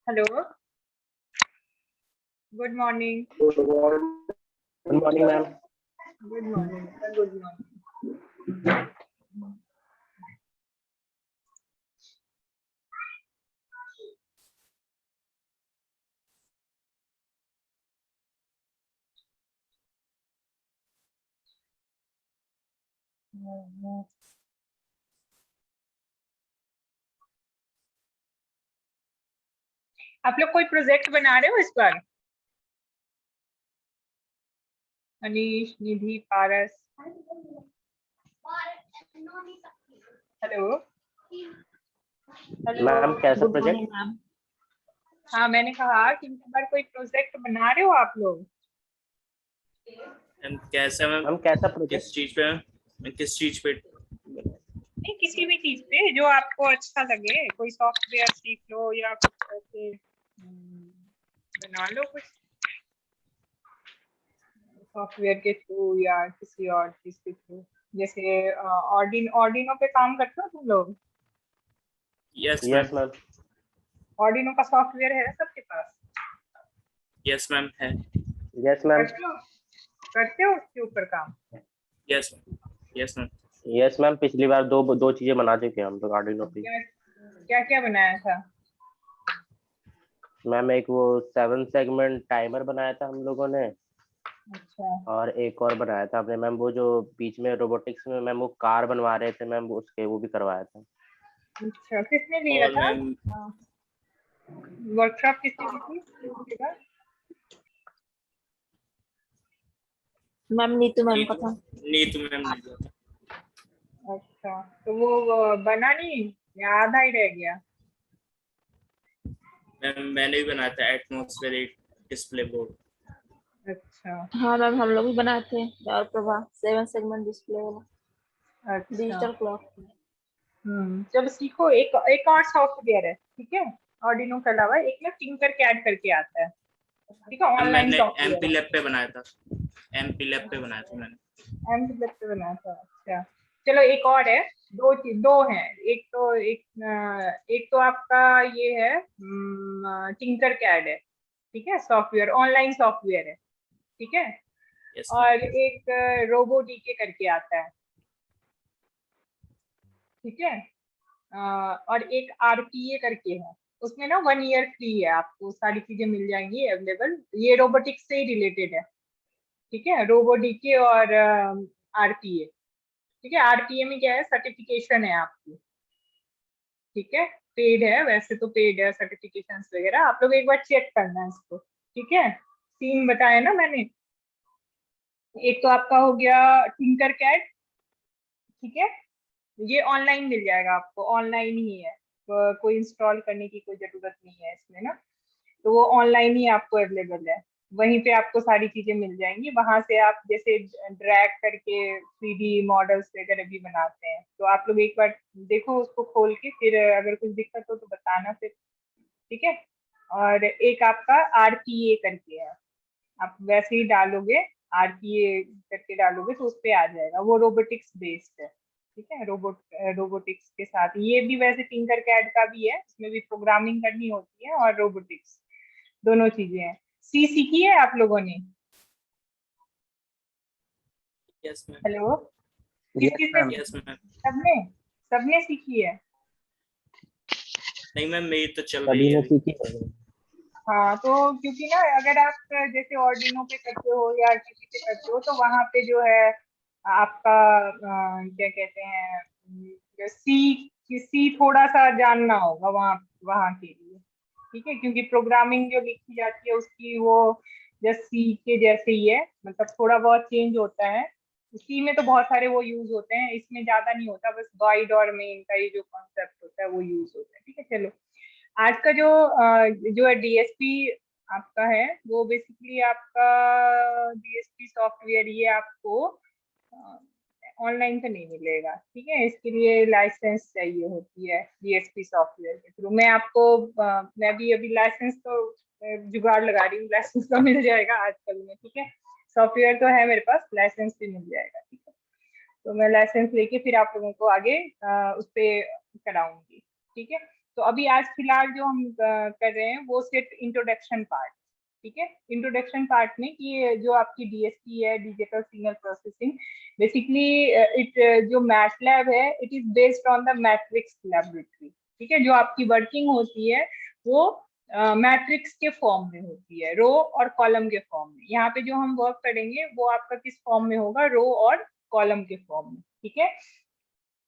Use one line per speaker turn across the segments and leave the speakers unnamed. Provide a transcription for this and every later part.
Hello. Good morning.
Good morning ma'am.
Good morning. Good morning. आप लोग कोई project बना रहे हो इस बार? अनीश, निधि, पारस। हेलो। हेलो।
मैम कैसा
गुड
प्रोजेक्ट?
Morning ma'am.
हाँ, मैंने कहा कि इस बार कोई प्रोजेक्ट बना रहे हो आप लोग?
मैम कैसा मैम?
मैम कैसा प्रोजेक्ट?
किस चीज पे मैम? किस चीज पे?
नहीं, किसी भी चीज पे जो आपको अच्छा लगे। कोई सॉफ्टवेयर सीख लो या कुछ ऐसे बना लो कुछ सॉफ्टवेयर के थ्रू या किसी और चीज के थ्रू। जैसे ऑर्डिनो पे काम करते हो तुम लोग?
Yes ma'am.
Yes ma'am.
Arduino का सॉफ्टवेयर है सबके पास?
यस मैम है।
Yes ma'am.
करते हो उसके ऊपर काम?
Yes ma'am. Yes ma'am.
Yes ma'am, पिछली बार दो चीजें बना चुके हैं हम लोग आर्डिनो पे।
क्या क्या क्या बनाया था?
मैम एक वो 7 सेगमेंट टाइमर बनाया था हम लोगों ने,
अच्छा।
और एक और बनाया था हमने मैम, वो जो बीच में रोबोटिक्स में मैम वो कार बनवा रहे थे मैम, उसके वो भी करवाया था।
अच्छा, किसने लिया
और
था?
मैम
वर्कशॉप किसने दी थी उसके बाद?
मैम नीतू मैम का था।
नीतू मैम ने दिया था।
अच्छा, तो वो बना नहीं या आधा ही रह गया?
मैम मैंने भी बनाया था एटमॉस्फेरिक डिस्प्ले बोर्ड।
अच्छा।
हाँ मैम, हम लोग भी बनाए थे और प्रभा 7 सेगमेंट डिस्प्ले वाला
अच्छा।
Digital clock.
चलो सीखो। एक एक और सॉफ्टवेयर है, ठीक है? ऑर्डिनो के अलावा एक ना टिंकर कैड करके आता है, ठीक है?
मैम
ऑनलाइन
मैंने
सॉफ्टवेयर
एमपी
है।
लैब पे बनाया था। एमपी लैब पे बनाया था मैंने।
एमपीलैब पे बनाया था। अच्छा, चलो एक और है। दो हैं। एक तो आपका ये है टिंकर कैड है, ठीक है? सॉफ्टवेयर, ऑनलाइन सॉफ्टवेयर है, ठीक है?
Yes ma'am.
और एक रोबो डीके करके आता है, ठीक है? और एक आरपीए करके है। उसमें ना 1 ईयर फ्री है, आपको सारी चीजें मिल जाएंगी अवेलेबल। ये रोबोटिक्स से ही रिलेटेड है, ठीक है? रोबो डीके और आरपीए, ठीक है? आरपीए में क्या है, सर्टिफिकेशन है आपकी, ठीक है? पेड है, वैसे तो पेड है सर्टिफिकेशंस वगैरह। आप लोग एक बार चेक करना इसको, ठीक है? 3 बताया ना मैंने। एक तो आपका हो गया टिंकर कैड, ठीक है? ये ऑनलाइन मिल जाएगा आपको, ऑनलाइन ही है। तो कोई इंस्टॉल करने की कोई जरूरत नहीं है इसमें ना। तो वो ऑनलाइन ही आपको अवेलेबल है। वहीं पे आपको सारी चीजें मिल जाएंगी। वहां से आप जैसे ड्रैग करके 3D मॉडल्स वगैरह भी बनाते हैं। तो आप लोग एक बार देखो उसको खोल के, फिर अगर कुछ दिक्कत हो तो बताना फिर, ठीक है? और एक आपका आरपीए करके है। आप वैसे ही डालोगे, आरपीए करके डालोगे तो उस पे आ जाएगा। वो रोबोटिक्स बेस्ड है, ठीक है? रोबोटिक्स के साथ ये भी वैसे टिंकर कैड का भी है, इसमें भी प्रोग्रामिंग करनी होती है और रोबोटिक्स, दोनों चीजें हैं। सी सीखी है आप लोगों ने?
Yes ma'am.
हेलो। किस
यस
किस ने
मैम।
यस
सीखी?
मैम।
सबने सबने सीखी है?
नहीं मैम, मेरी तो चल रही
सभी
है
ने
अभी।
सीखी।
हाँ, तो क्योंकि ना अगर आप जैसे ऑर्डिनो पे करते हो या किसी पे करते हो तो वहां पे जो है आपका क्या कहते हैं, सी सी थोड़ा सा जानना होगा वहाँ वहाँ के लिए, ठीक है? क्योंकि प्रोग्रामिंग जो लिखी जाती है उसकी वो जस्ट सी के जैसे ही है, मतलब थोड़ा बहुत चेंज होता है। सी में तो बहुत सारे वो यूज होते हैं, इसमें ज्यादा नहीं होता, बस वाइड और मेन का ये जो कॉन्सेप्ट होता है वो यूज होता है, ठीक है? चलो, आज का जो है डीएसपी आपका है, वो बेसिकली आपका डीएसपी सॉफ्टवेयर ये आपको ऑनलाइन तो नहीं मिलेगा, ठीक है? इसके लिए लाइसेंस चाहिए होती है डीएसपी सॉफ्टवेयर के थ्रू। मैं आपको मैं भी अभी लाइसेंस तो जुगाड़ लगा रही हूँ, लाइसेंस तो मिल जाएगा आजकल में, ठीक है? सॉफ्टवेयर तो है मेरे पास, लाइसेंस भी मिल जाएगा, ठीक है? तो मैं लाइसेंस लेके फिर आप लोगों को आगे उस पर कराऊंगी, ठीक है? तो अभी आज फिलहाल जो हम कर रहे हैं वो सिर्फ इंट्रोडक्शन पार्ट, ठीक है। इंट्रोडक्शन पार्ट में कि जो आपकी डीएसपी है, digital signal processing, basically it जो मैटलैब है it is based on the matrix laboratory, ठीक है। जो आपकी वर्किंग होती है वो मैट्रिक्स के फॉर्म में होती है, रो और कॉलम के फॉर्म में। यहाँ पे जो हम वर्क करेंगे वो आपका किस फॉर्म में होगा, रो और कॉलम के फॉर्म में, ठीक है।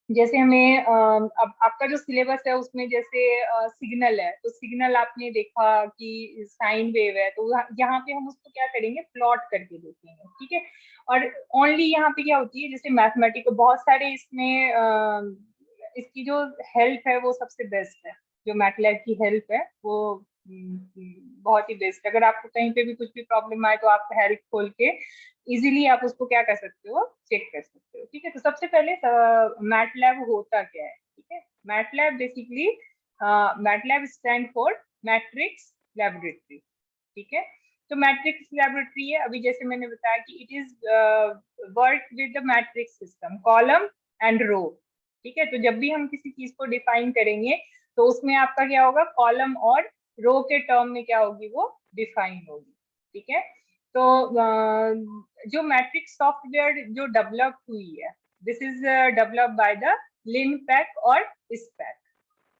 जैसे हमें अब आपका जो सिलेबस है उसमें जैसे सिग्नल है, तो सिग्नल आपने देखा कि साइन वेव है, तो यहाँ पे हम उसको क्या करेंगे, प्लॉट करके देखेंगे, ठीक है। और ओनली यहाँ पे क्या होती है, जैसे मैथमेटिक बहुत सारे इसमें इसकी जो हेल्प है वो सबसे बेस्ट है, जो मैटलैब की हेल्प है वो बहुत ही बेस्ट। अगर आपको कहीं पे भी कुछ भी प्रॉब्लम आए तो आप हेल्प खोल के इजीली आप उसको क्या कर सकते हो, चेक कर सकते हो, ठीक है। तो सबसे पहले मैटलैब होता क्या है, ठीक है। MATLAB basically MATLAB stand for matrix laboratory, ठीक है। तो मैट्रिक्स लैबोरेटरी है, अभी जैसे मैंने बताया कि it is work with the matrix system, column and row, ठीक है। तो जब भी हम किसी चीज को डिफाइन करेंगे तो उसमें आपका क्या होगा, कॉलम और रो के टर्म में क्या होगी, वो डिफाइन होगी, ठीक है। तो जो मैट्रिक्स सॉफ्टवेयर जो डेवलप हुई है, this is develop by the LINPACK और स्पैक,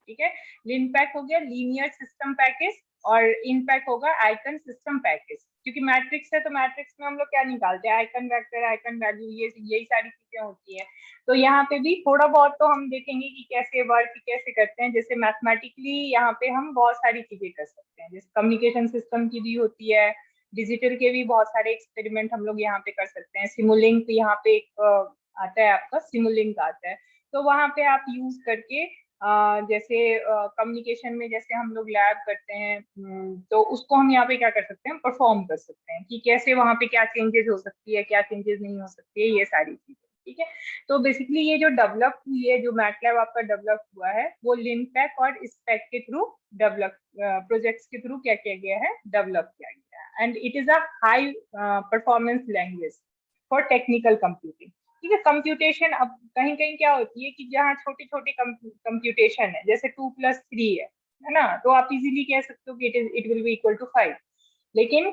ठीक है। लिनपैक हो गया लीनियर सिस्टम पैकेज और इनपैक होगा आइकन सिस्टम पैकेज। क्योंकि मैट्रिक्स है तो मैट्रिक्स में हम लोग क्या निकालते हैं, आइकन वेक्टर, आइकन वैल्यू, ये यही सारी चीजें होती हैं। तो यहाँ पे भी थोड़ा बहुत तो हम देखेंगे कि कैसे वर्क कैसे करते हैं। जैसे मैथमेटिकली यहाँ पे हम बहुत सारी चीजें कर सकते हैं, जैसे कम्युनिकेशन सिस्टम की भी होती है, डिजिटल के भी बहुत सारे एक्सपेरिमेंट हम लोग यहाँ पे कर सकते हैं। सिमुलिंक यहाँ पे एक आता है आपका, सिमुलिंक आता है, तो वहां पे आप यूज करके जैसे कम्युनिकेशन में जैसे हम लोग लैब करते हैं, तो उसको हम यहाँ पे क्या कर सकते हैं, परफॉर्म कर सकते हैं कि कैसे वहां पे क्या चेंजेस हो सकती है, क्या चेंजेस नहीं हो सकती है, ये सारी चीजें, ठीक है। तो बेसिकली ये जो डेवलप हुई है, जो मैटलैब आपका डेवलप हुआ है, वो लिनपैक और स्पैक के थ्रू डेवलप, प्रोजेक्ट्स के थ्रू क्या किया गया है, डेवलप किया गया है। And it is a high performance language for technical computing, ठीक है। कंप्यूटेशन अब कहीं कहीं क्या होती है कि जहाँ छोटी छोटी कंप्यूटेशन है, जैसे 2+3 है ना, तो आप इजीली कह सकते हो कि it will be equal to 5। लेकिन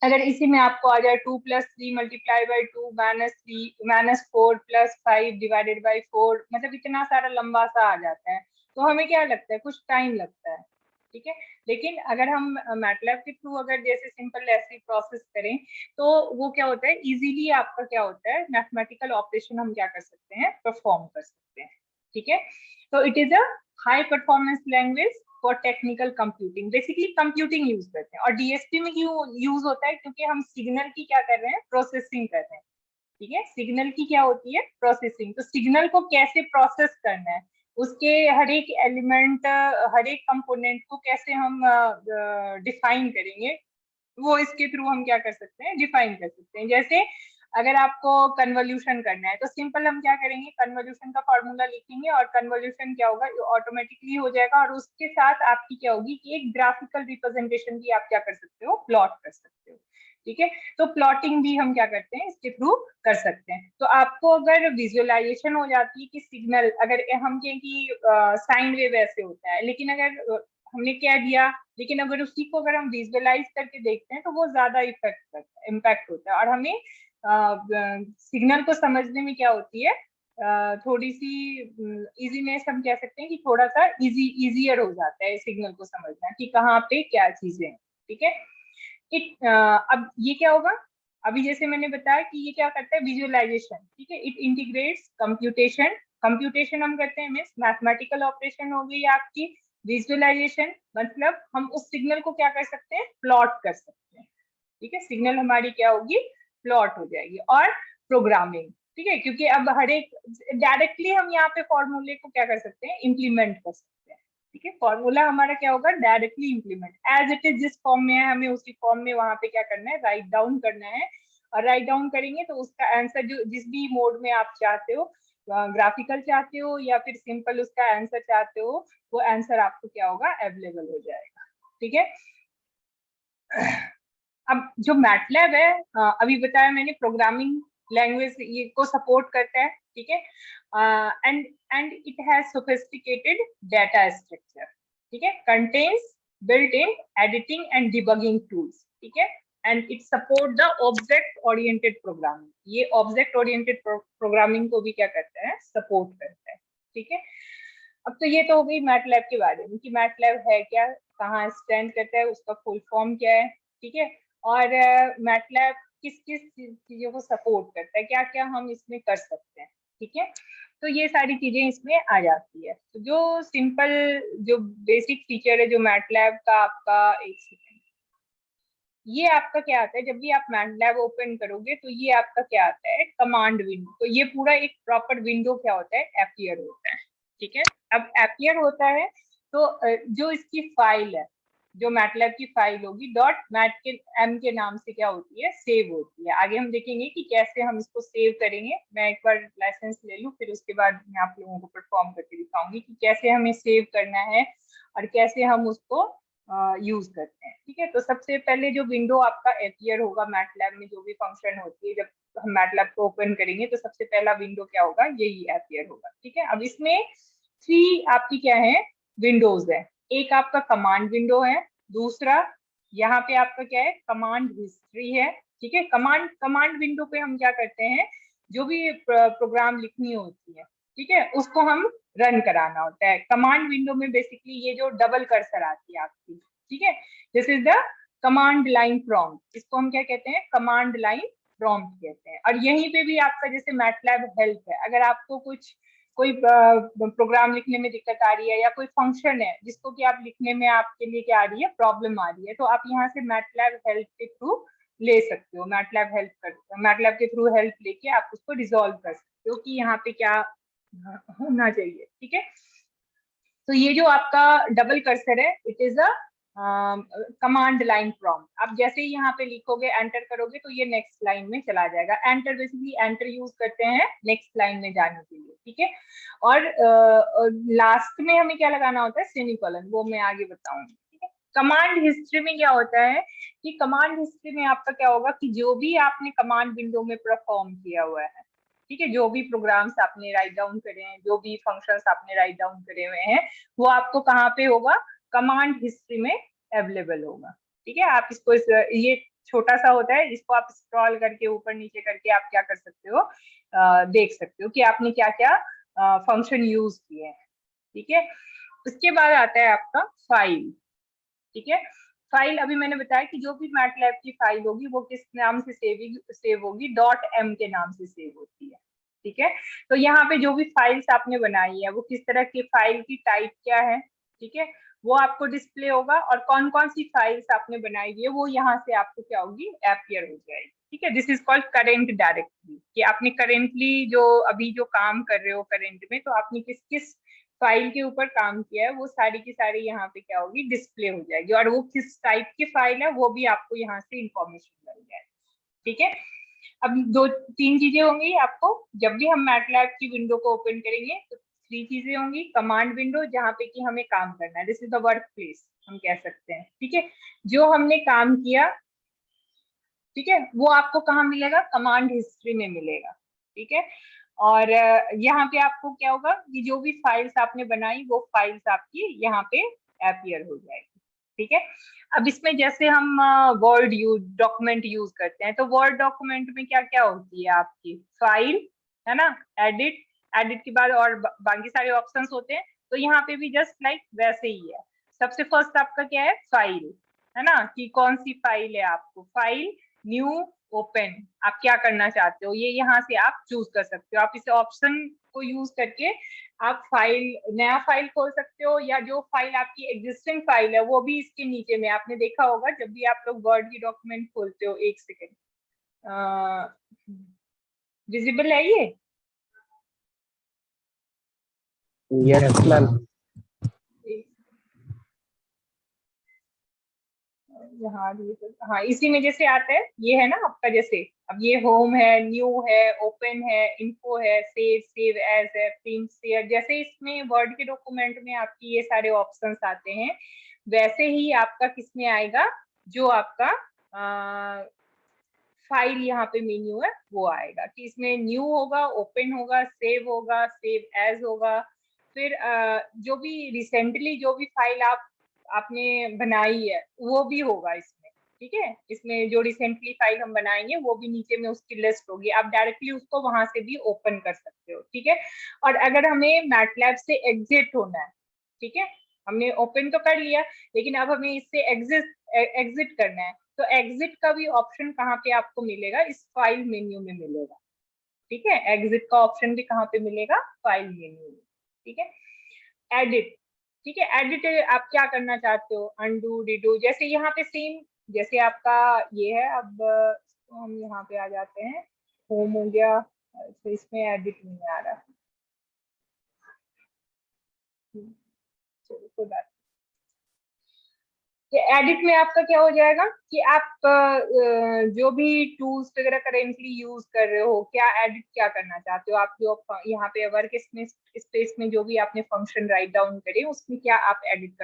अगर इसी में आपको आ जाए 2+3 मल्टीप्लाई बाई 2 -4 + 5 डिवाइडेड बाई 4, मतलब इतना सारा लंबा सा आ जाता है, तो हमें क्या लगता है, कुछ टाइम लगता है, ठीक है। लेकिन अगर हम मैटलैब के थ्रू अगर जैसे सिंपल ऐसी प्रोसेस करें तो वो क्या होता है, इजीली आपका क्या होता है, मैथमेटिकल ऑपरेशन हम क्या कर सकते हैं, परफॉर्म कर सकते हैं, ठीक है। तो it is a high performance language for technical computing, basically computing use करते हैं। और डीएसपी में क्यों यूज होता है, क्योंकि हम सिग्नल की क्या कर रहे हैं, प्रोसेसिंग कर रहे हैं, ठीक है। सिग्नल की क्या होती है, प्रोसेसिंग। तो सिग्नल को कैसे प्रोसेस करना है, उसके हर एक एलिमेंट, हर एक कंपोनेंट को कैसे हम डिफाइन करेंगे, वो इसके थ्रू हम क्या कर सकते हैं, डिफाइन कर सकते हैं। जैसे अगर आपको कन्वोल्यूशन करना है तो सिंपल हम क्या करेंगे, कन्वोल्यूशन का फॉर्मूला लिखेंगे और कन्वोल्यूशन क्या होगा, ऑटोमेटिकली हो जाएगा। और उसके साथ आपकी क्या होगी कि एक ग्राफिकल रिप्रेजेंटेशन भी आप क्या कर सकते हो, प्लॉट कर सकते हो, ठीक है। तो प्लॉटिंग भी हम क्या करते हैं, इसके थ्रू कर सकते हैं। तो आपको अगर विजुअलाइजेशन हो जाती है कि सिग्नल, अगर हम कहें कि साइन वेव ऐसे होता है, लेकिन अगर हमने क्या दिया, लेकिन अगर उसी को अगर हम विजुअलाइज करके देखते हैं तो वो ज्यादा इफेक्ट करता है, इम्पैक्ट होता है। और हमें सिग्नल को समझने में क्या होती है, थोड़ी सी इजीनेस, हम कह सकते हैं कि थोड़ा सा इजियर हो जाता है सिग्नल को समझना कि कहाँ पे क्या चीजें हैं, ठीक है। अब ये क्या होगा, अभी जैसे मैंने बताया कि ये क्या करता है, विजुअलाइजेशन, ठीक है। इट इंटीग्रेट्स कंप्यूटेशन, कंप्यूटेशन हम करते हैं मीन्स मैथमेटिकल ऑपरेशन हो गई आपकी, विजुअलाइजेशन मतलब हम उस सिग्नल को क्या कर सकते हैं, प्लॉट कर सकते हैं, ठीक है। सिग्नल हमारी क्या होगी, प्लॉट हो जाएगी। और प्रोग्रामिंग, ठीक है, क्योंकि अब हर एक डायरेक्टली हम यहाँ पे फॉर्मूले को क्या कर सकते हैं, इम्प्लीमेंट कर सकते हैं, ठीक है। फॉर्मूला हमारा क्या होगा, directly implement, as it is जिस फॉर्म में है हमें उसी फॉर्म में वहां पे क्या करना है, राइट डाउन करना है। और राइट डाउन करेंगे तो उसका आंसर जो जिस भी मोड में आप चाहते हो, ग्राफिकल चाहते हो या फिर सिंपल उसका आंसर चाहते हो, वो आंसर आपको क्या होगा, अवेलेबल हो जाएगा, ठीक है। अब जो मैटलैब है, अभी बताया मैंने, प्रोग्रामिंग लैंग्वेज ये को सपोर्ट करता है, ठीक है। and it has sophisticated data structure, ठीक है, contains built-in editing and debugging tools, ठीक है, and it support the object-oriented programming. ये object-oriented programming को भी क्या करता है, support करता है, ठीक है। अब तो ये तो हो गई मैटलैब के बारे में कि मैटलैब है क्या, कहाँ स्टैंड करता है, उसका फुल फॉर्म क्या है, ठीक है, और मैटलैब किस किस चीजों को सपोर्ट करता है, क्या क्या हम इसमें कर सकते हैं, ठीक है। तो ये सारी चीजें इसमें आ जाती है। तो जो सिंपल जो बेसिक फीचर है जो मैटलैब का आपका, एक सेकेंड, ये आपका क्या आता है, जब भी आप मैटलैब ओपन करोगे तो ये आपका क्या आता है, कमांड विंडो। तो ये पूरा एक प्रॉपर विंडो क्या होता है, अपीयर होता है, ठीक है। अब अपीयर होता है तो जो इसकी फाइल है, जो मैटलैब की फाइल होगी डॉट मैट के एम के नाम से क्या होती है, सेव होती है। आगे हम देखेंगे कि कैसे हम इसको सेव करेंगे। मैं एक बार लाइसेंस ले लूं, फिर उसके बाद मैं आप लोगों को परफॉर्म करके दिखाऊंगी कि कैसे हमें सेव करना है और कैसे हम उसको यूज करते हैं, ठीक है। तो सबसे पहले जो विंडो आपका अपीयर होगा मैटलैब में, जो भी फंक्शन होती है, जब हम मैटलैब को ओपन करेंगे तो सबसे पहला विंडो क्या होगा, यही अपीयर होगा, ठीक है। अब इसमें 3 आपकी क्या है, विंडोज है। एक आपका कमांड विंडो है, दूसरा यहाँ पे आपका क्या है, कमांड हिस्ट्री है, ठीक है। कमांड विंडो पे हम क्या करते हैं, जो भी प्रोग्राम लिखनी होती है, ठीक है, उसको हम रन कराना होता है। कमांड विंडो में बेसिकली ये जो डबल कर्सर आती है आपकी, ठीक है, this is the command line prompt, इसको हम क्या कहते हैं, कमांड लाइन प्रॉम्प्ट कहते हैं। और यहीं पे भी आपका जैसे मैटलैब हेल्प है, अगर आपको कोई प्रोग्राम लिखने में दिक्कत आ रही है या कोई फंक्शन है जिसको कि आप लिखने में आपके लिए क्या आ रही है, प्रॉब्लम आ रही है, तो आप यहाँ से मैटलैब हेल्प के थ्रू ले सकते हो। मैटलैब के थ्रू हेल्प लेके आप उसको रिजॉल्व कर सकते हो कि यहाँ पे क्या होना चाहिए, ठीक है। तो ये जो आपका डबल कर्सर है, it is a command line prompt. आप जैसे ही यहाँ पे लिखोगे, एंटर करोगे, तो ये नेक्स्ट लाइन में चला जाएगा। एंटर बेसिकली एंटर यूज करते हैं नेक्स्ट लाइन में जाने के लिए, ठीक है। और लास्ट में हमें क्या लगाना होता है, सेमीकोलन, वो मैं आगे बताऊंगी, ठीक है। कमांड हिस्ट्री में क्या होता है कि कमांड हिस्ट्री में आपका क्या होगा कि जो भी आपने कमांड विंडो में परफॉर्म किया हुआ है, ठीक है, जो भी प्रोग्राम्स आपने राइट डाउन करे हैं, जो भी फंक्शंस आपने राइट डाउन करे हुए हैं, वो आपको कहाँ पे होगा, कमांड हिस्ट्री में अवेलेबल होगा, ठीक है। आप इसको ये छोटा सा होता है, इसको आप स्क्रॉल करके ऊपर नीचे करके आप क्या कर सकते हो, देख सकते हो कि आपने क्या क्या फंक्शन यूज किए हैं, ठीक है। उसके बाद आता है आपका फाइल, ठीक है। फाइल अभी मैंने बताया कि जो भी मैटलैब की फाइल होगी वो किस नाम से सेव होगी, डॉट एम के नाम से सेव होती है, ठीक है। तो यहाँ पे जो भी फाइल्स आपने बनाई है वो किस तरह की फाइल की टाइप क्या है, ठीक है, वो आपको डिस्प्ले होगा। और कौन कौन सी फाइल्स आपने बनाई हुई है वो यहाँ से आपको क्या होगी, अपीयर हो जाएगी, ठीक है। This is called current directory, कि आपने करेंटली जो अभी जो काम कर रहे हो करेंट में, तो आपने किस किस फाइल के ऊपर काम किया है वो सारी की सारी यहाँ पे क्या होगी, डिस्प्ले हो जाएगी। और वो किस टाइप की फाइल है वो भी आपको यहाँ से इंफॉर्मेशन मिल जाएगी, ठीक है। अब 2-3 चीजें होंगी आपको जब भी हम मैटलैब की विंडो को ओपन करेंगे, तो 3 चीजें होंगी। कमांड विंडो जहाँ पे कि हमें काम करना है, this is the work place हम कह सकते हैं, ठीक है। जो हमने काम किया, ठीक है, वो आपको कहाँ मिलेगा, कमांड हिस्ट्री में मिलेगा, ठीक है। और यहाँ पे आपको क्या होगा कि जो भी फाइल्स आपने बनाई वो फाइल्स आपकी यहाँ पे अपीयर हो जाएगी, ठीक है। अब इसमें जैसे हम वर्ड डॉक्यूमेंट यूज करते हैं, तो वर्ड डॉक्यूमेंट में क्या क्या होती है आपकी, फाइल है ना, एडिट के बाद और बाकी सारे ऑप्शंस होते हैं। तो यहाँ पे भी जस्ट लाइक वैसे ही है। सबसे फर्स्ट आपका क्या है, फाइल है ना, कि कौन सी फाइल है, आपको फाइल न्यू ओपन आप क्या करना चाहते हो, ये यहाँ से आप चूज कर सकते हो। आप इस ऑप्शन को यूज करके आप नया फाइल खोल सकते हो, या जो फाइल आपकी एग्जिस्टिंग फाइल है वो भी इसके नीचे में, आपने देखा होगा जब भी आप लोग वर्ड की डॉक्यूमेंट खोलते हो, एक सेकेंड, विजिबल है ये,
यस मैम।
यहाँ हाँ, इसी में जैसे आता है, ये है ना आपका, जैसे अब ये होम है, न्यू है, ओपन है, इन्फो है, सेव एज है, प्रिंट शेयर, जैसे इसमें वर्ड के डॉक्यूमेंट में आपकी ये सारे ऑप्शंस आते हैं, वैसे ही आपका किसमें आएगा, जो आपका फाइल यहाँ पे मेन्यू है वो आएगा, कि इसमें न्यू होगा, ओपन होगा, सेव होगा, सेव एज होगा, फिर जो भी रिसेंटली जो भी फाइल आपने बनाई है वो भी होगा इसमें, ठीक है। इसमें जो रिसेंटली फाइल हम बनाएंगे वो भी नीचे में उसकी लिस्ट होगी, आप डायरेक्टली उसको वहां से भी ओपन कर सकते हो, ठीक है। और अगर हमें मैटलैब से एग्जिट होना है, ठीक है, हमने ओपन तो कर लिया, लेकिन अब हमें इससे एग्जिट करना है, तो एग्जिट का भी ऑप्शन कहाँ पे आपको मिलेगा, इस फाइल मेन्यू में मिलेगा, ठीक है। एग्जिट का ऑप्शन भी कहाँ पे मिलेगा, फाइल मेन्यू में, ठीक है। एडिट, ठीक है, एडिट आप क्या करना चाहते हो, अनडू, रिडू, जैसे यहाँ पे सेम जैसे आपका ये है। अब तो हम यहाँ पे आ जाते हैं, होम हो गया, तो इसमें एडिट नहीं आ रहा, चलो कोई बात। एडिट में आपका क्या हो जाएगा कि आप जो भी टूल्स वगैरह करेंटली यूज कर रहे हो, क्या एडिट क्या करना चाहते हो आप, जो यहाँ पे वर्क स्पेस में जो भी आपने फंक्शन राइट डाउन करे उसमें क्या आप एडिट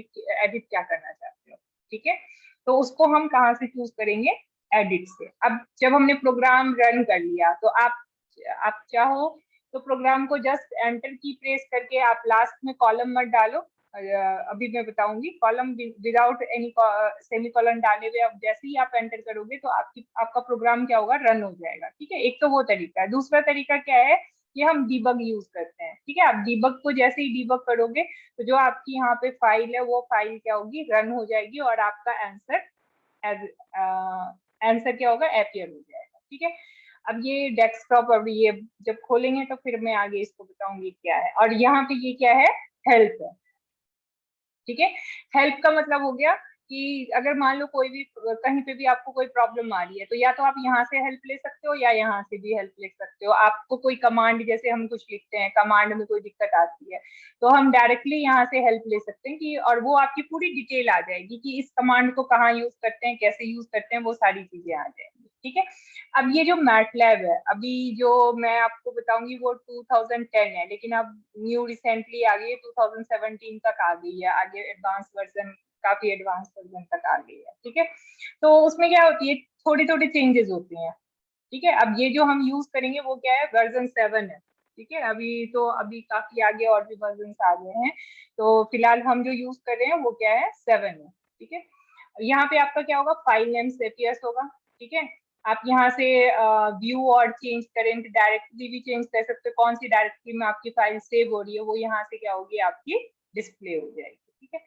क्या करना चाहते हो, ठीक है। तो उसको हम कहाँ से चूज करेंगे, एडिट से। अब जब हमने प्रोग्राम रन कर लिया तो आप चाहो तो प्रोग्राम को जस्ट एंटर की प्रेस करके आप लास्ट में कॉलम मत डालो, अभी मैं बताऊंगी, कॉलम विदाउट एनी सेमीकोलन डाले हुए अब जैसे ही आप एंटर करोगे तो आपका प्रोग्राम क्या होगा, रन हो जाएगा, ठीक है। एक तो वो तरीका है। दूसरा तरीका क्या है कि हम डीबग यूज करते हैं, ठीक है। आप डीबग को जैसे ही डीबग करोगे तो जो आपकी यहाँ पे फाइल है वो फाइल क्या होगी, रन हो जाएगी, और आपका आंसर आंसर क्या होगा, एपियर हो जाएगा, ठीक है। अब ये डेस्कटॉप, अब ये जब खोलेंगे तो फिर मैं आगे इसको बताऊंगी क्या है। और यहाँ पे ये क्या है, हेल्प है, ठीक है। हेल्प का मतलब हो गया कि अगर मान लो कोई भी कहीं पे भी आपको कोई प्रॉब्लम आ रही है तो या तो आप यहाँ से हेल्प ले सकते हो या यहाँ से भी हेल्प ले सकते हो। आपको कोई कमांड, जैसे हम कुछ लिखते हैं, कमांड में कोई दिक्कत आती है तो हम डायरेक्टली यहाँ से हेल्प ले सकते हैं, कि और वो आपकी पूरी डिटेल आ जाएगी कि इस कमांड को कहाँ यूज करते हैं, कैसे यूज करते हैं, वो सारी चीजें आ जाएंगी, ठीक है। अब ये जो मैटलैब है, अभी जो मैं आपको बताऊंगी वो 2010 है, लेकिन अब न्यू रिसेंटली आ गई है, 2017 तक आ गई है, आगे एडवांस वर्जन, काफी एडवांस वर्जन तक आ गई है, ठीक है। तो उसमें क्या होती है, थोड़ी थोड़ी चेंजेस होती हैं, ठीक है। अब ये जो हम यूज करेंगे वो क्या है, वर्जन 7 है, ठीक है। अभी काफी आगे और भी वर्जन आ गए हैं, तो फिलहाल हम जो यूज कर रहे हैं वो क्या है, 7 है, ठीक है। यहाँ पे आपका क्या होगा, फाइल नेम सेपियस होगा, ठीक है। आप यहाँ से व्यू और चेंज करेंट डायरेक्टली भी चेंज कर सकते हो, कौन सी डायरेक्टरी में आपकी फाइल सेव हो रही है वो यहाँ से क्या होगी, आपकी डिस्प्ले हो जाएगी, ठीक है।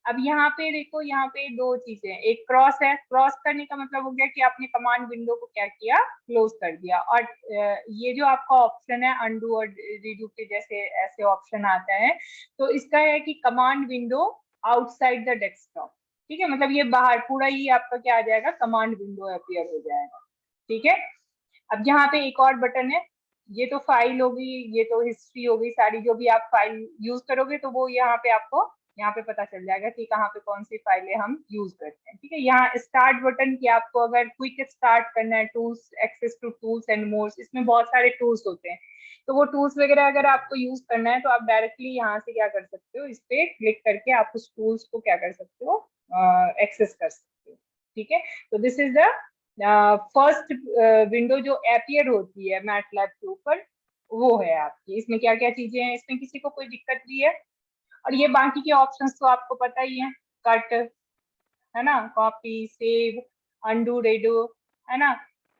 अब यहाँ पे देखो, यहाँ पे दो चीजें, एक क्रॉस है, क्रॉस करने का मतलब हो गया कि आपने कमांड विंडो को क्या किया, क्लोज कर दिया। और ये जो आपका ऑप्शन है अनडू और रीडू के जैसे ऐसे ऑप्शन आता है, तो इसका है कि command window outside the desktop, ठीक है। मतलब ये बाहर पूरा ही आपका क्या आ जाएगा, कमांड विंडो अपीयर हो जाएगा, ठीक है। अब यहाँ पे एक और बटन है, ये तो फाइल होगी, ये तो हिस्ट्री होगी, सारी जो भी आप फाइल यूज करोगे तो वो यहाँ पे आपको यहाँ पे पता चल जाएगा कि कहाँ पे कौन सी फाइलें हम यूज करते हैं, ठीक है। यहाँ स्टार्ट बटन की आपको अगर क्विक स्टार्ट करना है, tools, access to tools and modes, इसमें बहुत सारे टूल्स होते हैं, तो वो टूल्स वगैरह अगर आपको यूज करना है तो आप डायरेक्टली यहाँ से क्या कर सकते हो, इस पे क्लिक करके आप उस टूल्स को क्या कर सकते हो, एक्सेस कर सकते हो, ठीक है। तो this is the first window जो अपीयर होती है मैटलैब के ऊपर, वो है आपकी। इसमें क्या क्या चीजें हैं, इसमें किसी को कोई दिक्कत भी है, और ये बाकी के ऑप्शंस तो आपको पता ही है, कट है ना, कॉपी, सेव, अनडू, रेडो, है ना,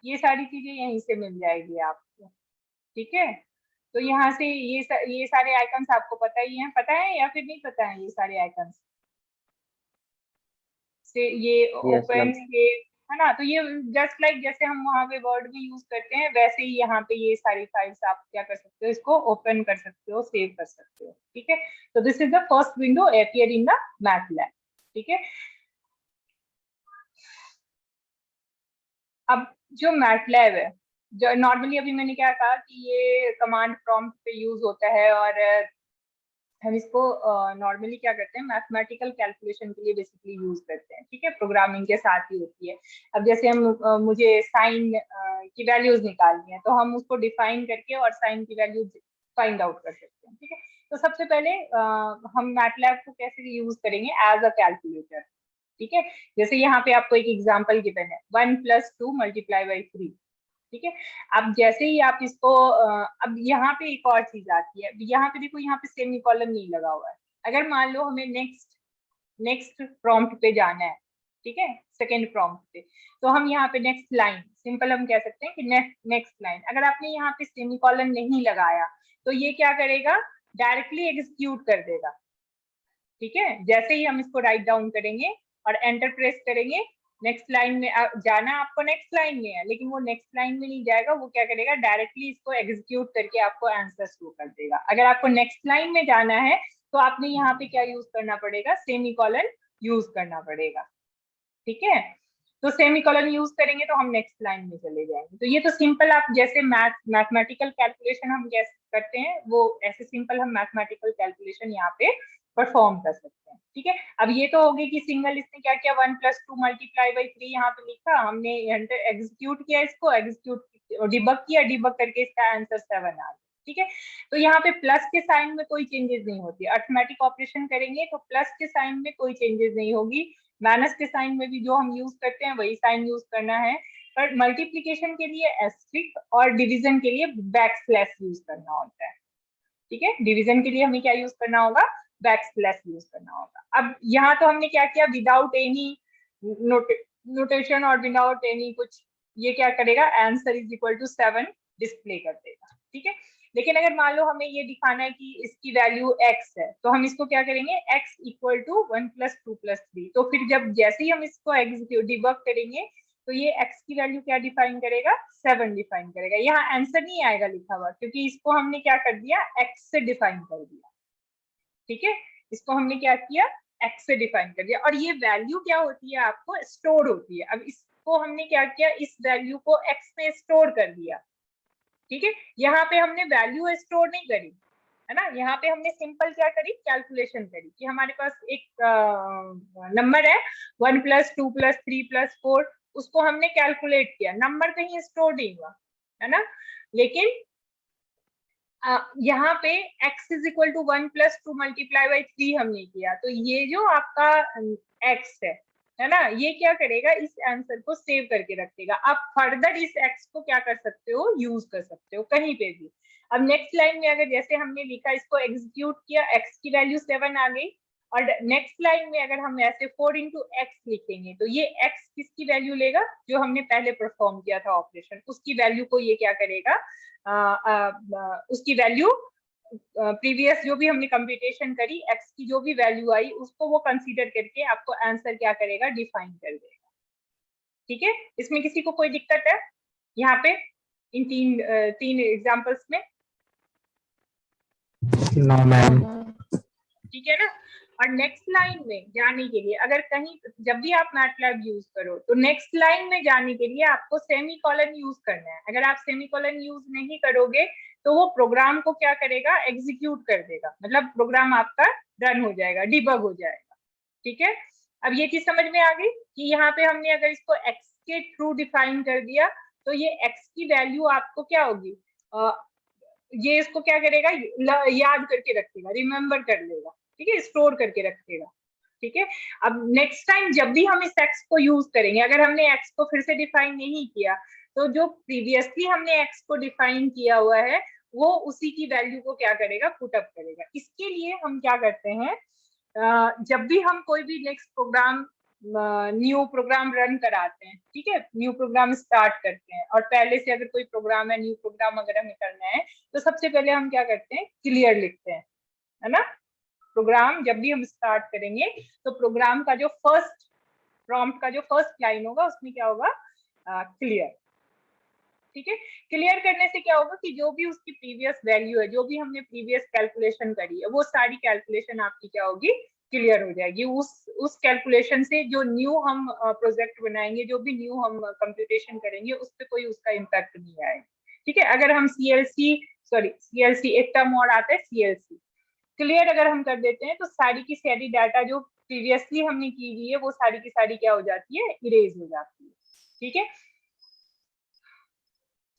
ये सारी चीजें यहीं से मिल जाएगी आपको, ठीक है। तो यहाँ से ये सारे आइकन्स आपको पता है या फिर नहीं पता है, ये सारे आइकन्स से, ये
यस
ओपन,
मैम।
सेव, है ना। तो ये जस्ट लाइक जैसे हम वहाँ पे वर्ड में यूज करते हैं वैसे ही यहाँ पे ये सारी फाइल्स आप क्या कर सकते हो, इसको ओपन कर सकते हो, सेव कर सकते हो, ठीक है। तो this is the first window appear in the MATLAB, ठीक है। अब जो मैटलैब है, जो नॉर्मली अभी मैंने क्या कहा कि ये कमांड प्रॉम्प्ट पे यूज होता है, और हम इसको नॉर्मली क्या करते हैं, मैथमेटिकल कैलकुलेशन के लिए बेसिकली यूज करते हैं, ठीक है। प्रोग्रामिंग के साथ ही होती है। अब जैसे हम मुझे साइन की वैल्यूज निकालनी है तो हम उसको डिफाइन करके और साइन की वैल्यूज फाइंड आउट कर सकते हैं, ठीक है। तो सबसे पहले हम मैटलैब को कैसे यूज करेंगे, एज अ कैलकुलेटर, ठीक है, जैसे यहाँ पे आपको एक एग्जांपल गिवन है 1 + 2 × 3, ठीक है। अब जैसे ही आप इसको अब यहाँ पे एक और चीज आती है, यहाँ पे देखो, यहाँ पे सेमीकोलन नहीं लगा हुआ है। अगर मान लो हमें नेक्स्ट प्रॉम्प्ट पे जाना है, ठीक है, सेकेंड प्रॉम्प्ट पे, तो हम यहाँ पे नेक्स्ट लाइन, सिंपल हम कह सकते हैं कि नेक्स्ट लाइन, अगर आपने यहाँ पे सेमीकोलन नहीं लगाया तो ये क्या करेगा, डायरेक्टली एग्जीक्यूट कर देगा, ठीक है। जैसे ही हम इसको राइट डाउन करेंगे और एंटर प्रेस करेंगे, नेक्स्ट लाइन में जाना आपको नेक्स्ट लाइन में है, लेकिन वो नेक्स्ट लाइन में नहीं जाएगा, वो क्या करेगा, डायरेक्टली इसको एग्जीक्यूट करके आपको आंसर शो कर देगा। अगर आपको नेक्स्ट लाइन में जाना है तो आपने यहाँ पे क्या यूज करना पड़ेगा, सेमीकोलन यूज करना पड़ेगा, ठीक है। तो सेमीकोलन यूज करेंगे तो हम नेक्स्ट लाइन में चले जाएंगे। तो ये तो सिंपल, आप जैसे मैथमेटिकल कैलकुलेशन हम कैसे करते हैं, वो ऐसे सिंपल हम मैथमेटिकल कैलकुलेशन यहाँ पे परफॉर्म कर सकते हैं, ठीक है। अब ये तो होगी कि सिंगल इसने क्या किया, 1 + 2 × 3 यहाँ पे लिखा, हमने एग्जीक्यूट किया, इसको एग्जीक्यूट डिबग किया, डिबग करके इसका आंसर 7 आ गया, ठीक है। तो यहाँ पे प्लस के साइन में कोई चेंजेस नहीं होती, अर्थमेटिक ऑपरेशन करेंगे तो प्लस के साइन में कोई चेंजेस नहीं होगी, माइनस के साइन में भी जो हम यूज करते हैं वही साइन यूज करना है, पर मल्टीप्लीकेशन के लिए एस्ट्रिक और डिवीजन के लिए बैकस्लैश यूज करना होता है, ठीक है। डिवीजन के लिए हमें क्या यूज करना होगा, बैकस्लैश यूज करना होगा। अब यहाँ तो हमने क्या किया, विदाउट एनी नोटेशन और विदाउट एनी कुछ, ये क्या करेगा, आंसर = 7 डिस्प्ले कर देगा, ठीक है। लेकिन अगर मान लो हमें ये दिखाना है कि इसकी वैल्यू x है, तो हम इसको क्या करेंगे, x = 1 + 2 + 3, तो फिर जब जैसे ही हम इसको एग्जीक्यूट डिबग करेंगे तो ये x की वैल्यू क्या डिफाइन करेगा, 7 डिफाइन करेगा। यहाँ आंसर नहीं आएगा लिखा हुआ, क्योंकि इसको हमने क्या कर दिया, x से डिफाइन कर दिया, ठीक है। इसको हमने क्या किया, x से डिफाइन कर दिया, और ये वैल्यू क्या होती है, आपको स्टोर होती है। अब इसको हमने क्या किया, इस वैल्यू को x में स्टोर कर दिया, ठीक है। यहाँ पे हमने वैल्यू स्टोर नहीं करी, है ना, यहाँ पे हमने सिंपल क्या करी, कैलकुलेशन करी कि हमारे पास एक नंबर है 1 + 2 + 3 + 4, उसको हमने कैलकुलेट किया, नंबर कहीं स्टोर नहीं हुआ, है ना। लेकिन यहाँ पे x = 1 + 2 × 3 हमने किया, तो ये जो आपका x है ना, ये क्या करेगा, इस आंसर को सेव करके रखेगा। आप फर्दर इस x को क्या कर सकते हो, यूज कर सकते हो कहीं पे भी। अब नेक्स्ट लाइन में अगर जैसे हमने लिखा, इसको एग्जीक्यूट किया, x की वैल्यू 7 आ गई, और नेक्स्ट लाइन में अगर हम ऐसे 4 × x लिखेंगे तो ये x किसकी वैल्यू लेगा, जो हमने पहले परफॉर्म किया था ऑपरेशन, उसकी वैल्यू को ये क्या करेगा, उसकी वैल्यू प्रीवियस जो भी हमने कंप्यूटेशन करी, x की जो भी वैल्यू आई उसको वो कंसीडर करके आपको आंसर क्या करेगा, डिफाइन कर देगा, ठीक है। इसमें किसी को कोई दिक्कत है यहाँ पे इन तीन एग्जांपल्स में?
No ma'am.
ठीक है ना। और नेक्स्ट लाइन में जाने के लिए, अगर कहीं जब भी आप मैटलैब यूज करो तो नेक्स्ट लाइन में जाने के लिए आपको सेमीकोलन यूज करना है। अगर आप सेमीकोलन यूज नहीं करोगे तो वो प्रोग्राम को क्या करेगा, एग्जीक्यूट कर देगा, मतलब प्रोग्राम आपका रन हो जाएगा, डिबग हो जाएगा, ठीक है। अब ये चीज समझ में आ गई कि यहाँ पे हमने अगर इसको x के थ्रू डिफाइन कर दिया तो ये x की वैल्यू आपको क्या होगी, ये इसको क्या करेगा, याद करके रखेगा, रिमेम्बर कर लेगा, ठीक है, स्टोर करके रखेगा, ठीक है। अब नेक्स्ट टाइम जब भी हम इस x को यूज करेंगे, अगर हमने x को फिर से डिफाइन नहीं किया तो जो प्रीवियसली हमने x को डिफाइन किया हुआ है वो उसी की वैल्यू को क्या करेगा, पुटअप करेगा। इसके लिए हम क्या करते हैं, जब भी हम कोई भी next program, new program run कराते हैं, ठीक है, न्यू प्रोग्राम स्टार्ट करते हैं, और पहले से अगर कोई प्रोग्राम है, न्यू प्रोग्राम अगर हमें करना है तो सबसे पहले हम क्या करते हैं, क्लियर लिखते हैं, है ना। प्रोग्राम जब भी हम स्टार्ट करेंगे तो प्रोग्राम का जो फर्स्ट प्रॉम्प्ट का जो फर्स्ट लाइन होगा उसमें क्या होगा, क्लियर, ठीक है। क्लियर करने से क्या होगा कि जो भी उसकी प्रीवियस वैल्यू है, जो भी हमने प्रीवियस कैलकुलेशन करी है, वो सारी कैलकुलेशन आपकी क्या होगी, क्लियर हो जाएगी। उस कैलकुलेशन से जो न्यू हम प्रोजेक्ट बनाएंगे, जो भी न्यू हम कंप्यूटेशन करेंगे, उस पर कोई उसका इम्पैक्ट नहीं आएगा, ठीक है। अगर हम CLC एक टर्म और आता है CLC, क्लियर अगर हम कर देते हैं तो सारी की सारी डाटा जो प्रीवियसली हमने की हुई है वो सारी की सारी क्या हो जाती है, इरेज हो जाती है, ठीक है।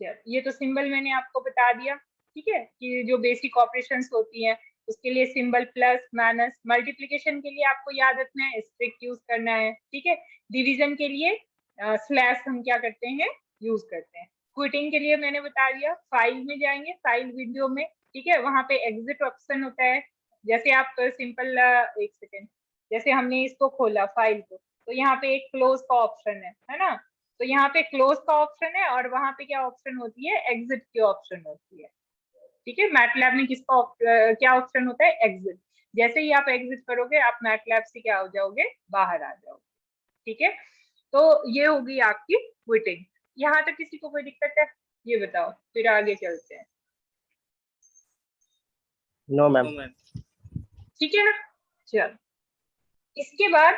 ये तो सिंबल मैंने आपको बता दिया, ठीक है, कि जो बेसिक ऑपरेशंस होती हैं उसके लिए सिंबल प्लस माइनस, मल्टीप्लिकेशन के लिए आपको याद रखना है एस्टेरिस्क यूज करना है, ठीक है। डिवीजन के लिए स्लैश हम क्या करते हैं, यूज करते हैं। क्विटिंग के लिए मैंने बता दिया, फाइल में जाएंगे, फाइल विंडो में, ठीक है, वहां पे एग्जिट ऑप्शन होता है। जैसे आप सिंपल एक सेकेंड, जैसे हमने इसको खोला फाइल को, तो यहाँ पे एक क्लोज का ऑप्शन है ना, तो यहाँ पे क्लोज का ऑप्शन है और वहां पे क्या ऑप्शन होती है, एग्जिट की ऑप्शन होती है, ठीक है। मैटलैब में किसका क्या ऑप्शन होता है, एग्जिट। जैसे ही आप एग्जिट करोगे आप मैटलैब से क्या हो जाओगे, बाहर आ जाओगे, ठीक है। तो ये होगी आपकी क्विटिंग। यहाँ तक किसी को कोई दिक्कत है, ये बताओ, फिर आगे चलते हैं।
No ma'am.
No, ma'am.
ठीक है ना, चल इसके बाद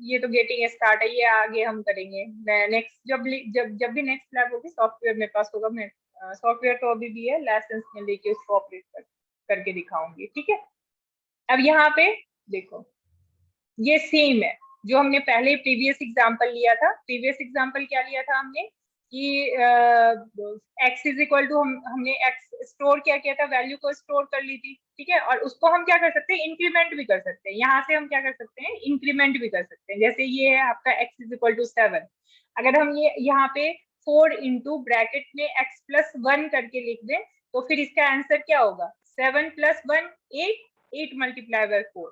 ये तो गेटिंग स्टार्ट है, ये आगे हम करेंगे। मैं नेक्स्ट जब भी नेक्स्ट लैब होगी, सॉफ्टवेयर मेरे पास होगा, मैं सॉफ्टवेयर तो अभी भी है, लाइसेंस में लेके उसको ऑपरेट करके दिखाऊंगी, ठीक है। अब यहाँ पे देखो, ये सेम है जो हमने पहले प्रीवियस एग्जांपल लिया था। प्रीवियस एग्जांपल क्या लिया था हमने कि x इज इक्वल टू, हमने x स्टोर क्या किया था, वैल्यू को स्टोर कर ली थी, ठीक है। और उसको हम क्या कर सकते हैं, इंक्रीमेंट भी कर सकते हैं। यहाँ से हम क्या कर सकते हैं, इंक्रीमेंट भी कर सकते हैं। जैसे ये है आपका x इज इक्वल टू 7, अगर हम ये यहाँ पे 4 इंटू ब्रैकेट में x प्लस 1 करके लिख दें, तो फिर इसका आंसर क्या होगा, 7 प्लस 1 8, 8 मल्टीप्लाई बाय 4,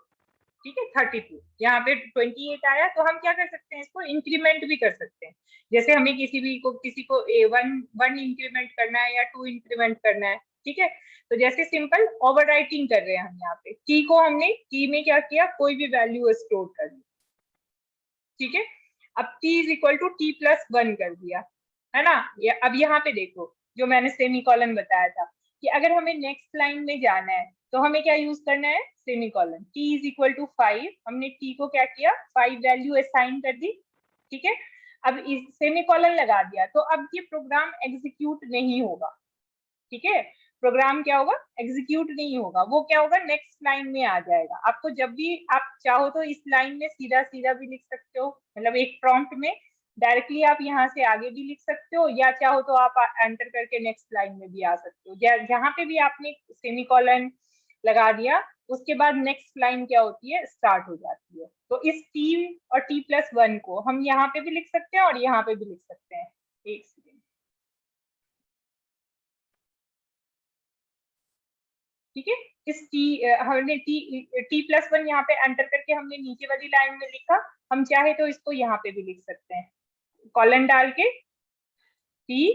ठीक है, 32। यहाँ पे 28 आया, तो हम क्या कर सकते हैं, इसको इंक्रीमेंट भी कर सकते हैं। जैसे हमें किसी को वन इंक्रीमेंट करना है या 2 इंक्रीमेंट करना है, ठीक है। तो जैसे सिंपल ओवरराइटिंग कर रहे हैं हम, यहाँ पे की को हमने की में क्या किया, कोई भी वैल्यू स्टोर कर दी, ठीक है। अब t is equal to t plus 1 कर दिया, है ना। अब यहाँ पे देखो, जो मैंने सेमीकोलन बताया था कि अगर हमें नेक्स्ट लाइन में जाना है तो हमें क्या यूज करना है, semicolon. t is equal to 5, हमने t को क्या किया, 5 वैल्यू असाइन कर दी, ठीक है। अब इस सेमीकोलन लगा दिया, तो अब ये प्रोग्राम एग्जीक्यूट नहीं होगा, ठीक है। प्रोग्राम क्या होगा, एग्जीक्यूट नहीं होगा, वो क्या होगा, नेक्स्ट लाइन में आ जाएगा। आपको जब भी आप चाहो तो इस लाइन में सीधा सीधा भी लिख सकते हो, मतलब एक प्रॉम्प्ट में डायरेक्टली आप यहाँ से आगे भी लिख सकते हो, या चाहो तो आप एंटर करके नेक्स्ट लाइन में भी आ सकते हो। जहाँ पे भी आपने सेमीकोलन लगा दिया, उसके बाद नेक्स्ट लाइन क्या होती है, स्टार्ट हो जाती है। तो इस t और t प्लस 1 को हम यहाँ पे भी लिख सकते हैं और यहाँ पे भी लिख सकते हैं। एक सेकेंड, ठीक है। इस हमने t प्लस 1 यहाँ पे एंटर करके हमने नीचे वाली लाइन में लिखा, हम चाहे तो इसको यहाँ पे भी लिख सकते हैं, कॉलन डाल के t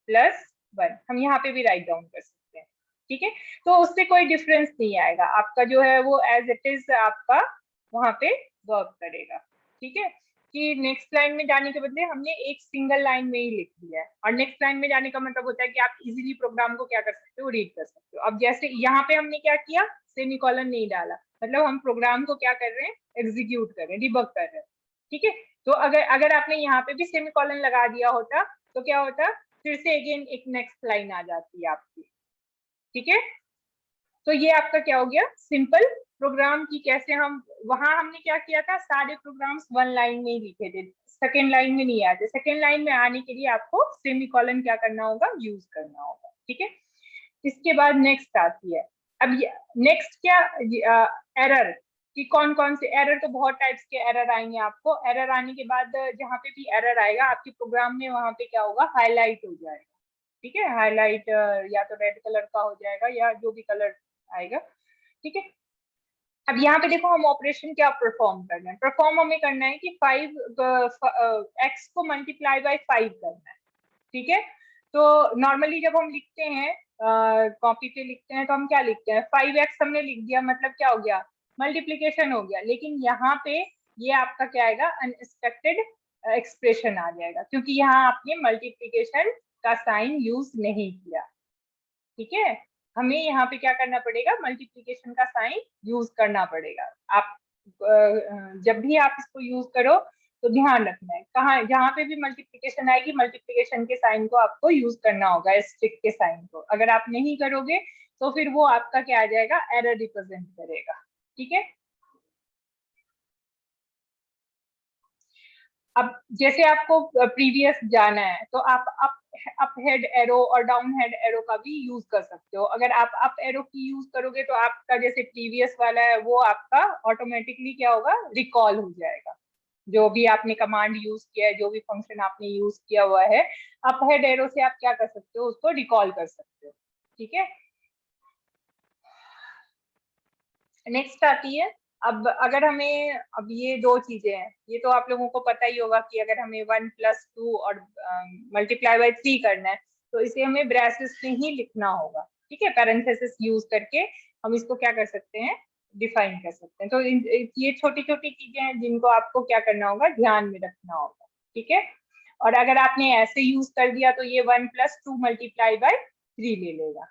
प्लस 1 हम यहाँ पे भी राइट डाउन कर सकते हैं, ठीक है। तो उससे कोई डिफरेंस नहीं आएगा, आपका जो है वो एज इट इज आपका वहां पे वर्क करेगा, ठीक है। कि नेक्स्ट लाइन में जाने के बदले हमने एक सिंगल लाइन में ही लिख दिया है, और नेक्स्ट लाइन में जाने का मतलब होता है कि आप इजीली प्रोग्राम को क्या कर सकते हो, रीड कर सकते हो। अब जैसे यहाँ पे हमने क्या किया, सेमीकोलन नहीं डाला, मतलब हम प्रोग्राम को क्या कर रहे हैं, एग्जीक्यूट कर रहे हैं, डिबग कर रहे हैं, ठीक है। तो अगर आपने यहाँ पे भी सेमीकोलन लगा दिया होता तो क्या होता, फिर से अगेन एक नेक्स्ट लाइन आ जाती है आपकी, ठीक है। तो ये आपका क्या हो गया, सिंपल प्रोग्राम की कैसे हम, वहां हमने क्या किया था, सारे प्रोग्राम्स 1 लाइन में ही लिखे थे, सेकेंड लाइन में नहीं आते। सेकेंड लाइन में आने के लिए आपको सेमीकोलन क्या करना होगा, यूज करना होगा, ठीक है। इसके बाद नेक्स्ट आती है, अब नेक्स्ट क्या, एरर कि कौन कौन से एरर, तो बहुत टाइप्स के एरर आएंगे आपको। एरर आने के बाद जहाँ पे भी एरर आएगा आपके प्रोग्राम में, वहां पे क्या होगा, हाईलाइट हो जाएगा, ठीक है। हाईलाइट या तो रेड कलर का हो जाएगा या जो भी कलर आएगा, ठीक है। अब यहाँ पे देखो, हम ऑपरेशन क्या परफॉर्म करना है, परफॉर्म हमें करना है कि 5 x को मल्टीप्लाई बाय 5 करना है, ठीक है। तो नॉर्मली जब हम लिखते हैं, कॉपी पे लिखते हैं, तो हम क्या लिखते हैं, 5x हमने लिख दिया, मतलब क्या हो गया, मल्टीप्लीकेशन हो गया। लेकिन यहाँ पे ये आपका क्या आएगा, अनएक्सपेक्टेड एक्सप्रेशन आ जाएगा, क्योंकि यहाँ आपने मल्टीप्लीकेशन का साइन यूज नहीं किया, ठीक है। हमें यहाँ पे क्या करना पड़ेगा, मल्टीप्लिकेशन का साइन यूज करना पड़ेगा। आप जब भी आप इसको यूज करो तो ध्यान रखना है, कहाँ जहाँ पे भी मल्टीप्लिकेशन आएगी, मल्टीप्लिकेशन के साइन को आपको यूज करना होगा, स्ट्रिक के साइन को। अगर आप नहीं करोगे तो फिर वो आपका क्या आ जाएगा, एरर रिप्रेजेंट करेगा, ठीक है। अब जैसे आपको प्रीवियस जाना है, तो आप अप हेड एरो और डाउन हेड एरो का भी यूज कर सकते हो। अगर आप अप एरो की यूज करोगे तो आपका जैसे प्रीवियस वाला है वो आपका ऑटोमेटिकली क्या होगा, रिकॉल हो जाएगा। जो भी आपने कमांड यूज किया है, जो भी फंक्शन आपने यूज किया हुआ है, अप हेड एरो से आप क्या कर सकते हो, उसको रिकॉल कर सकते हो। ठीक है, नेक्स्ट आती है, अब अगर हमें, अब ये दो चीजें हैं, ये तो आप लोगों को पता ही होगा कि अगर हमें 1+2 और मल्टीप्लाई बाय 3 करना है तो इसे हमें ब्रैसेस में ही लिखना होगा। ठीक है, पैरेंथेसिस यूज करके हम इसको क्या कर सकते हैं, डिफाइन कर सकते हैं। तो ये छोटी छोटी चीजें हैं जिनको आपको क्या करना होगा, ध्यान में रखना होगा। ठीक है, और अगर आपने ऐसे यूज कर दिया तो ये 1+2 मल्टीप्लाई बाय 3 ले लेगा।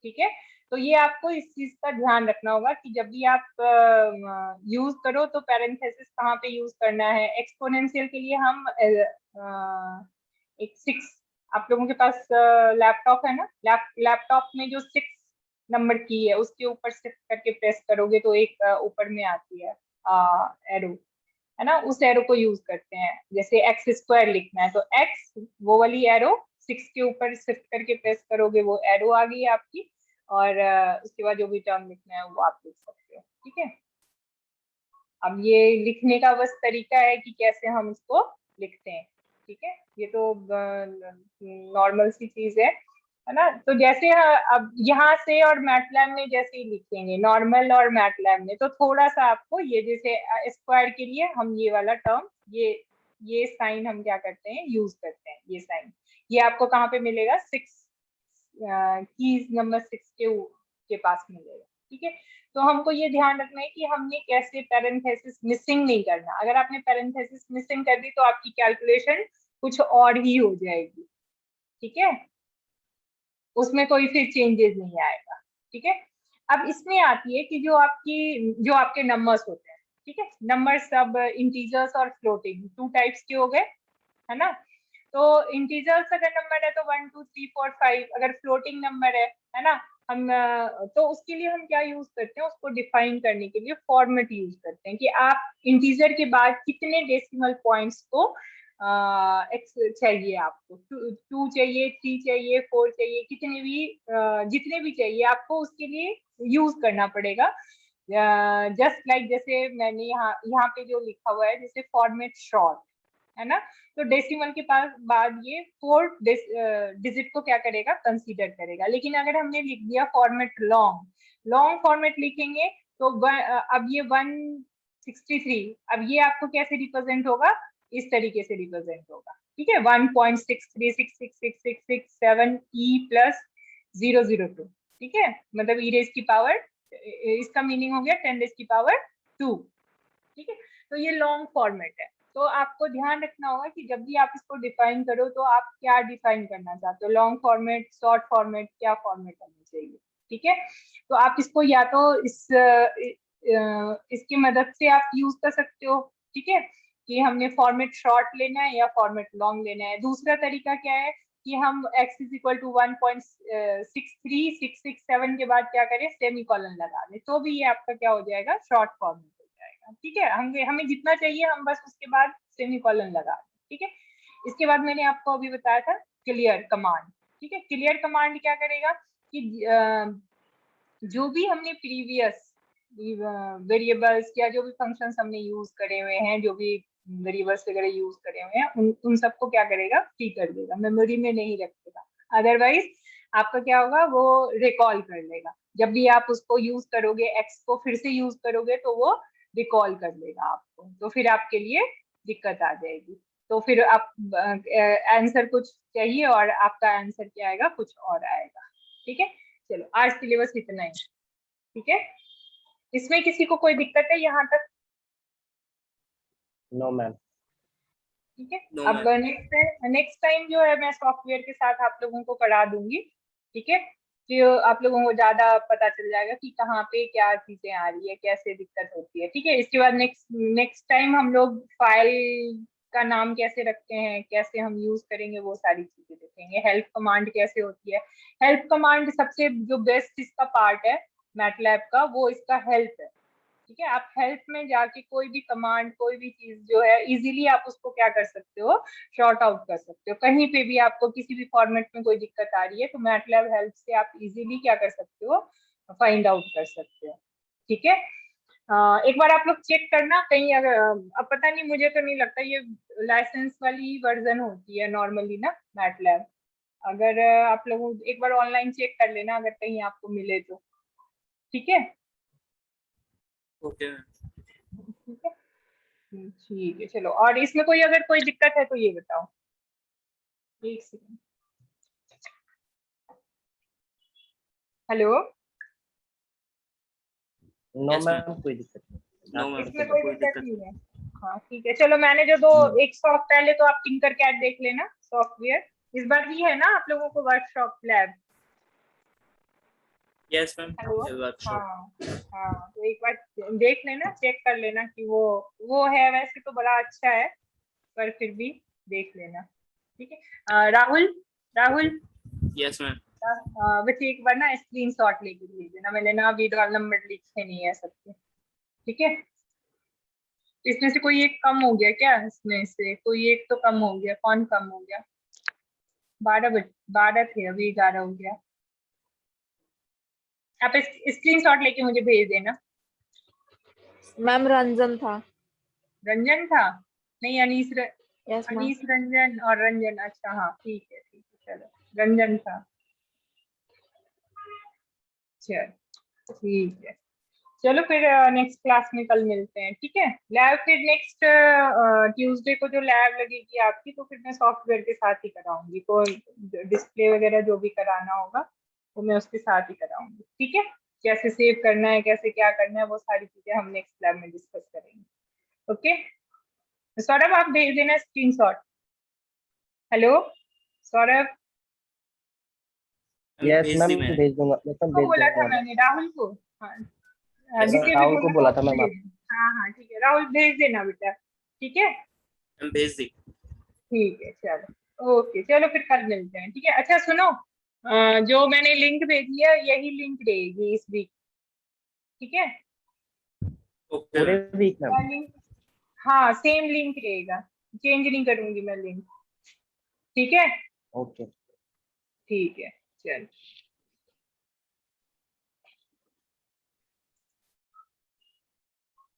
ठीक है, तो ये आपको इस चीज का ध्यान रखना होगा कि जब भी आप यूज करो तो पैरेंथेसिस कहाँ पे यूज करना है। एक्सपोनेंशियल के लिए हम एक 6, आप लोगों के पास लैपटॉप है ना, लैपटॉप में जो 6 नंबर की है उसके ऊपर शिफ्ट करके प्रेस करोगे तो एक ऊपर में आती है एरो, है ना, उस एरो को यूज करते हैं। जैसे x² लिखना है तो x वो वाली एरो 6 के ऊपर शिफ्ट करके प्रेस करोगे, वो एरो आ गई आपकी, और उसके बाद जो भी टर्म लिखना है वो आप लिख सकते हो। ठीक है, अब ये लिखने का बस तरीका है कि कैसे हम इसको लिखते हैं। ठीक है, ये तो नॉर्मल सी चीज है ना। तो जैसे अब यहाँ से और मैटलैब में जैसे ही लिखेंगे, नॉर्मल और मैटलैब में, तो थोड़ा सा आपको ये जैसे स्क्वायर के लिए हम ये वाला टर्म, ये साइन हम क्या करते हैं, यूज करते हैं। ये साइन ये आपको कहाँ पे मिलेगा, 6 कीज नंबर 6 के पास मिलेगा। ठीक है, तो हमको ये ध्यान रखना है कि हमने कैसे पैरेंथेसिस मिसिंग नहीं करना। अगर आपने पैरेंथेसिस मिसिंग कर दी तो आपकी कैलकुलेशन कुछ और ही हो जाएगी। ठीक है, उसमें कोई फिर चेंजेस नहीं आएगा। ठीक है, अब इसमें आती है कि जो आपके नंबर्स होते हैं। ठीक है, नंबर सब इंटीजर्स और फ्लोटिंग 2 टाइप्स के हो गए, है ना। तो इंटीजर्स अगर नंबर है तो 1 2 3 4 5, अगर फ्लोटिंग नंबर है ना, हम तो उसके लिए हम क्या यूज करते हैं, उसको डिफाइन करने के लिए फॉर्मेट यूज करते हैं कि आप इंटीजर के बाद कितने डेसिमल पॉइंट्स को चाहिए आपको, 2 चाहिए, 3 चाहिए, 4 चाहिए, जितने भी चाहिए आपको उसके लिए यूज करना पड़ेगा। जस्ट लाइक जैसे मैंने यहाँ पे जो लिखा हुआ है, जैसे फॉर्मेट शॉर्ट, है ना, तो डेसिमल के पास बाद ये 4 डिजिट को क्या करेगा, कंसीडर करेगा। लेकिन अगर हमने लिख दिया फॉर्मेट लॉन्ग फॉर्मेट लिखेंगे तो अब ये 163, अब ये आपको कैसे रिप्रेजेंट होगा, इस तरीके से रिप्रेजेंट होगा। ठीक है, 1.63666667 E + 002। ठीक है, मतलब e रेज की पावर, इसका मीनिंग हो गया 10⁻²। ठीक है, तो ये लॉन्ग फॉर्मेट है। तो आपको ध्यान रखना होगा कि जब भी आप इसको डिफाइन करो तो आप क्या डिफाइन करना चाहते हो, लॉन्ग फॉर्मेट, शॉर्ट फॉर्मेट, क्या फॉर्मेट होना चाहिए। ठीक है, तो आप इसको या तो इसकी मदद से आप यूज कर सकते हो। ठीक है, कि हमने फॉर्मेट शॉर्ट लेना है या फॉर्मेट लॉन्ग लेना है। दूसरा तरीका क्या है कि हम x = 1.63667 के बाद क्या करें, सेमीकोलन लगा दें, तो भी ये आपका क्या हो जाएगा, शॉर्ट फॉर्मेट हो जाएगा। ठीक है, हमें जितना चाहिए हम बस उसके बाद सेमीकोलन लगा दें। ठीक है, इसके बाद मैंने आपको अभी बताया था क्लियर कमांड। ठीक है, क्लियर कमांड क्या करेगा कि जो भी हमने प्रीवियस वेरिएबल्स या जो भी फंक्शंस हमने यूज करे हुए हैं, जो भी वेरिएबल्स वगैरह यूज करे हुए हैं, उन सबको क्या करेगा, फ्री कर देगा, मेमोरी में नहीं रखेगा। अदरवाइज आपका क्या होगा, वो रिकॉल कर लेगा। जब भी आप उसको यूज करोगे, एक्स को फिर से यूज करोगे तो वो रिकॉल कर लेगा आपको, तो फिर आपके लिए दिक्कत आ जाएगी। तो फिर आप आंसर कुछ चाहिए और आपका आंसर क्या आएगा, कुछ और आएगा। ठीक है, चलो आज के लिए बस इतना ही। ठीक है, इसमें किसी को कोई दिक्कत है यहाँ तक?
No ma'am.
ठीक है,
No,
अब नेक्स्ट टाइम जो है मैं सॉफ्टवेयर के साथ आप लोगों को पढ़ा दूंगी। ठीक है, जो आप लोगों को ज्यादा पता चल जाएगा कि कहाँ पे क्या चीजें आ रही है, कैसे दिक्कत होती है। ठीक है, इसके बाद नेक्स्ट टाइम हम लोग फाइल का नाम कैसे रखते हैं, कैसे हम यूज करेंगे, वो सारी चीजें देखेंगे। हेल्प कमांड कैसे होती है, हेल्प कमांड सबसे जो बेस्ट इसका पार्ट है मैटलैब का, वो इसका हेल्प है। ठीक है, आप हेल्प में जाके कोई भी कमांड, कोई भी चीज जो है इजीली आप उसको क्या कर सकते हो, शॉर्ट आउट कर सकते हो। कहीं पे भी आपको किसी भी फॉर्मेट में कोई दिक्कत आ रही है तो मैटलैब हेल्प से आप इजीली क्या कर सकते हो, फाइंड आउट कर सकते हो। ठीक है, एक बार आप लोग चेक करना कहीं, अगर अब पता नहीं, मुझे तो नहीं लगता ये लाइसेंस वाली वर्जन होती है नॉर्मली ना मैटलैब। अगर आप लोग एक बार ऑनलाइन चेक कर लेना अगर कहीं आपको मिले तो। ठीक है,
Okay.
ठीक है, ठीक है, चलो। और इसमें कोई अगर कोई दिक्कत है तो ये बताओ। एक second, hello,
no
Yes, ma'am.
Ma'am, कोई दिक्कत नहीं।
No, ma'am.
इसमें कोई
कोई
दिक्कत
दिक्कत
नहीं है। हाँ ठीक है, चलो मैंने जो दो एक सॉफ्ट, पहले तो आप टिंकर कैट देख लेना सॉफ्टवेयर। इस बार ही है ना आप लोगों को workshop lab?
Yes, ma'am.
Hello,
The workshop.
हाँ हाँ, तो एक बार देख लेना, चेक कर लेना कि वो है। वैसे तो बड़ा अच्छा है पर फिर भी देख लेना। ठीक है, राहुल, राहुल,
Yes, ma'am.
बच्चे एक बार ना स्क्रीन शॉट लेके भेज देना। मैंने ना अभी रोल नंबर लिखे नहीं है सबके। ठीक है, इसमें से कोई एक कम हो गया क्या? इसमें से कोई एक तो कम हो गया, कौन कम हो गया? 12 थे, अभी 11 हो गया। आप स्क्रीन शॉट लेके मुझे भेज देना।
मैम रंजन था।
रंजन था? नहीं,
यस मैम।
अनीस रंजन और रंजन। अच्छा हाँ, ठीक है, ठीक है, चलो रंजन था। चलो ठीक है, चलो फिर नेक्स्ट क्लास में कल मिलते हैं। ठीक है, लैब फिर नेक्स्ट ट्यूसडे को जो लैब लगेगी आपकी, तो फिर मैं सॉफ्टवेयर के साथ ही कराऊंगी। तो डिस्प्ले वगैरह जो भी कराना होगा वो मैं उसके साथ ही कराऊंगी। ठीक है, कैसे सेव करना है, कैसे क्या करना है, वो सारी चीजें हम नेक्स्ट लैब में डिस्कस करेंगे। ओके, सौरभ आप भेज देना स्क्रीनशॉट। हेलो सौरभ,
यस
भेज
मैम,
दी मैंने।
भेज दूंगा, मतलब
को
भेज
बोला था
दूंगा मैं।
मैंने, राहुल को। हाँ,
Yes, ma'am.
आदित्य भी
राहुल को
बोला था
बोला था
उसको
मैम
भेज
आप।
देना। हाँ हाँ ठीक है, राहुल भेज देना बेटा। ठीक है,
मैम भेज दी।
ठीक है, चलो ओके, चलो फिर कल मिलते हैं। ठीक है, अच्छा सुनो, जो मैंने लिंक भेजी है यही लिंक रहेगी इस वीक। ठीक है,
Okay,
पूरे
ma'am.
Week ma'am?
लिंक, हाँ सेम लिंक रहेगा, चेंज नहीं करूंगी मैं लिंक। ठीक है,
ओके।
ठीक है, चलो।